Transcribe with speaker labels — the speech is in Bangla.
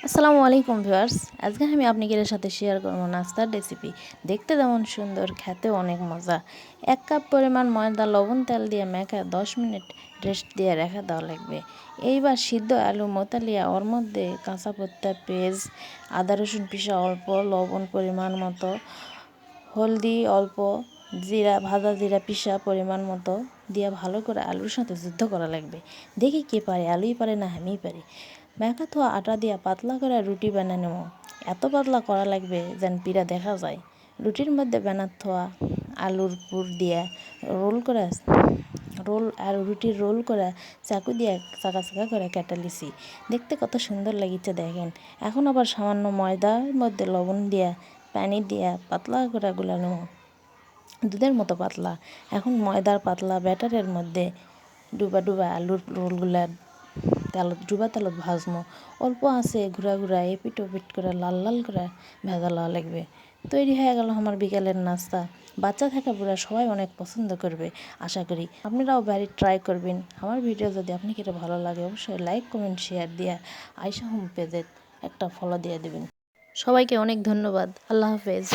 Speaker 1: আসসালামু আলাইকুম ভিউয়ার্স। আজকে আমি আপনাদের সাথে শেয়ার করব নাস্তার রেসিপি। দেখতে যেমন সুন্দর, খেতেও অনেক মজা। 1 কাপ পরিমাণ ময়দা লবণ তেল দিয়ে মেখে 10 মিনিট রেস্ট দিয়ে রেখে দেওয়া লাগবে। এইবার সিদ্ধ আলু মতালিয়া ওর মধ্যে কাঁচা পাতা, পেঁয়াজ, আদা রসুন পিষা অল্প, লবণ পরিমাণ মতো, হলদি অল্প, জিরা ভাজা জিরা পিষা পরিমাণ মতো দিয়ে ভালো করে আলুর সাথে যুদ্ধ করা লাগবে। দেখি কে পারে, আলুই পারে না আমিই পারি। মেখা থোয়া আটা দিয়া পাতলা করে রুটি বানিয়ে নেব। এত পাতলা করা লাগবে যেন পিঠা দেখা যায়। রুটির মধ্যে বানাত থোয়া আলুর পুর দিয়ে রুটির রোল করে চাকু দিয়ে চাকা চাকা করে কেটে লিছি। দেখতে কত সুন্দর লাগিচ্ছে দেখেন। এখন আবার সামান্য ময়দার মধ্যে লবণ দিয়া পানি দিয়া পাতলা করে গুলা নেব, দুধের মতো পাতলা। এখন ময়দার পাতলা ব্যাটারের মধ্যে ডুবা ডুবা আলুর রোলগুলা তেলত ভাজমো। অল্প আছে ঘুরা ঘুরা এপিট ওপিট করে লাল লাল করে ভেজা লওয়া লাগবে। তৈরি হয়ে গেল আমার বিকেলের নাস্তা। বাচ্চা থাকা বুড়া সবাই অনেক পছন্দ করবে আশা করি। আপনারাও বাড়ির ট্রাই করবেন। আমার ভিডিও যদি আপনাকে ভালো লাগে অবশ্যই লাইক কমেন্ট শেয়ার দিয়ে আয়শা হোম পেজে একটা ফলো দিয়ে দেবেন। সবাইকে অনেক ধন্যবাদ। আল্লাহ হাফেজ।